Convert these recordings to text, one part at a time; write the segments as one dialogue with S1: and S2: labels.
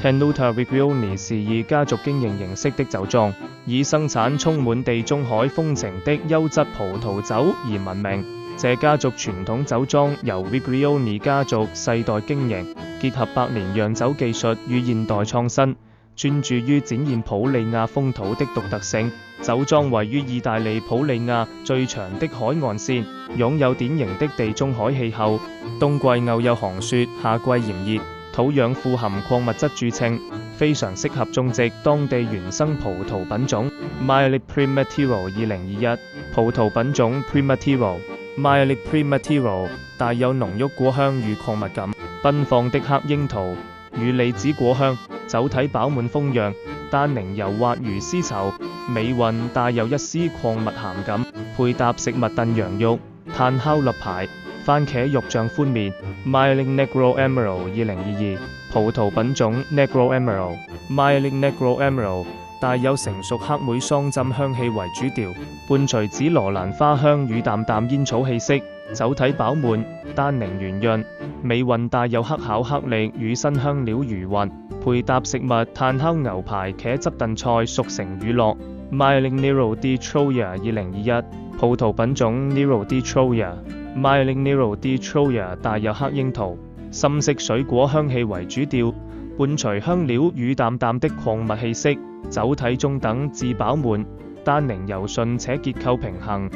S1: Tenuta Viglioni 是以家族經營形式的酒莊，以生產充滿地中海風情的優質葡萄酒而聞名。這家族傳統酒莊由 Viglioni 家族世代經營，結合百年釀酒技術與現代創新，專注於展現普利亞風土的獨特性。酒莊位於意大利普利亞最長的海岸線，擁有典型的地中海氣候，冬季偶有寒雪，夏季炎熱，土壤富含礦物質著稱，非常適合種植當地原生葡萄品種 Miele Primitivo 2021。葡萄品種 Primitivo Miele Primitivo 帶有濃郁果香與礦物感，奔放的黑櫻桃與李子果香，酒體飽滿豐潤，單寧柔滑如絲綢，尾韻帶有一絲礦物鹹感，配搭食物燉羊肉、炭烤肋排、番茄肉醬寬麵。Miele Negro Emerald 2022。葡萄品種 Negro Emerald Miele Negro Emerald 帶有成熟黑莓桑浸香氣為主調，伴隨紫羅蘭花香與淡淡煙草氣息，酒體飽滿，單寧圓潤，尾韻帶有黑巧克力與新香料餘韻，配搭食物炭烤牛排、茄汁燉菜熟成乳酪。Miele Nero di Troia 2021。葡萄品種 Nero di Troia Miele Nero di Troia 帶有黑櫻桃、深色水果香氣為主調，伴隨香料與淡淡的礦物氣息，酒體中等至飽滿，單寧柔順且結構平衡，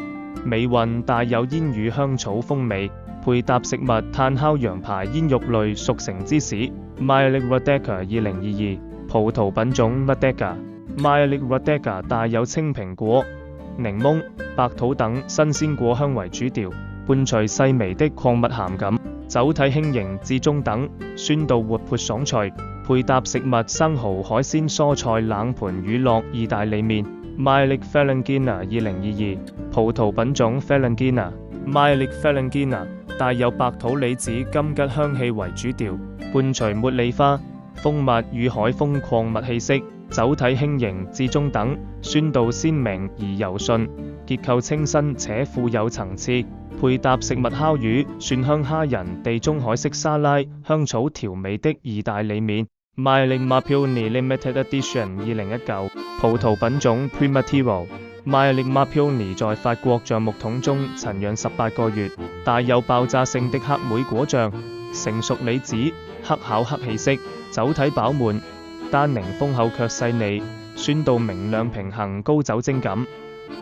S1: 尾韻帶有煙與香草風味，配搭食物炭烤羊排、煙肉類熟成芝士。Miele Rodeca 2022。葡萄品種 Rodeca Miele Rodeca 帶有青蘋果、檸檬、白桃等新鮮果香為主調，伴隨細微的礦物鹹感，酒體輕盈至中等，酸度活潑爽脆，配搭食物生蠔、海鮮、蔬菜冷盤乳酪意大利麵。Miele Ferragina 2022。葡萄品種 Ferragina Miele Ferragina 帶有白桃李子金桔香氣為主調，伴隨茉莉花、蜂蜜與海風礦物氣息，酒體輕盈至中等，酸度鮮明而柔順，結構清新且富有層次，配搭食物烤魚、蒜香蝦仁、地中海式沙拉、香草調味的意大利麵。Miele Marpioni Limited Edition 2019。葡萄品種 Primitivo Miele Marpioni 在法國橡木桶中陳釀18個月，帶有爆炸性的黑莓果醬、成熟李子、黑巧克氣息，酒體飽滿，單寧豐厚卻細膩，酸度明亮平衡，高酒精感，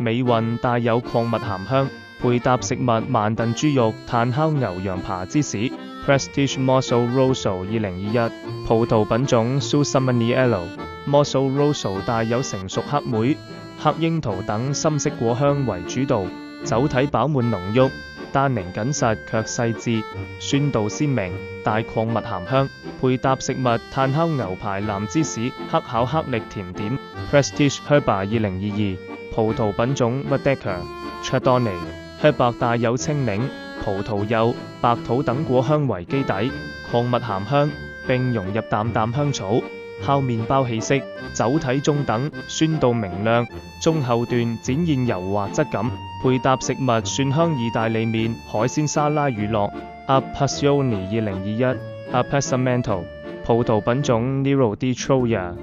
S1: 尾韻帶有礦物鹹香，配搭食物慢燉豬肉、炭烤牛羊扒芝士。Prestige Morso Rosso 2021。葡萄品種 Susamaniello Morso Rosso 帶有成熟黑莓、黑櫻桃等深色果香為主導，酒體飽滿濃郁，單寧緊實卻細緻，酸度鮮明，帶礦物鹹香，配搭食物炭烤牛排、藍芝士、黑巧克力甜點。Prestige Herba 2022。葡萄品種 Rodeca Chardonnay。黑白帶有青檸、葡萄柚、白桃等果香為基底，礦物鹹香，並融入淡淡香草、烤麵包氣息，酒體中等，酸度明亮，中後段展現柔滑質感，配搭食物蒜香意大利麵、海鮮沙拉乳酪。Appassioni 2021。Appassimento。葡萄品種 Nero di Troia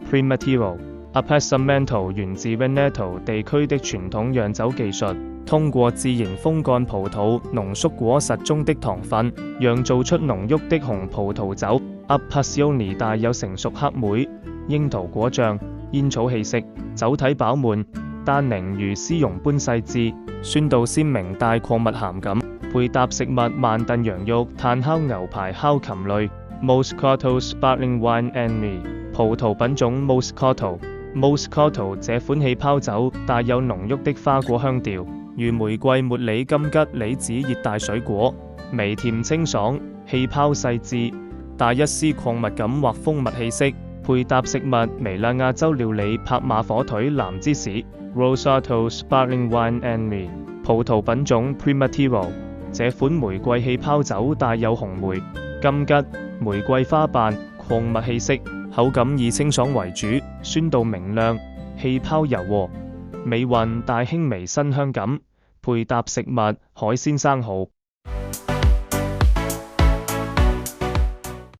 S1: Primitivo。Appassimento 源自 Veneto 地區的傳統釀酒技術，通過自然風乾葡萄濃縮果實中的糖分，釀造出濃郁的紅葡萄酒。Appassioni 帶有成熟黑莓、櫻桃果醬、煙草氣息，酒體飽滿，單寧如絲絨般細緻，酸度鮮明帶礦物鹹感，配搭食物慢燉羊肉、炭烤牛排、烤禽類。Moscato Sparkling Wine Annie。葡萄品種 Moscato。Moscato 這款氣泡酒帶有濃郁的花果香調，如玫瑰、茉莉、金桔、李子熱帶水果，微甜清爽，氣泡細緻，帶一絲礦物感或蜂蜜氣息，配搭食物微辣亞洲料理拍馬火腿、藍芝士。Rosato Sparkling Wine Annie。葡萄品種 Primitivo。這款玫瑰氣泡酒帶有紅莓、金桔、玫瑰花瓣、礦物氣息，口感以清爽為主，酸度明亮，氣泡柔和，尾韻帶輕微辛香感，配搭食物海鮮生蠔、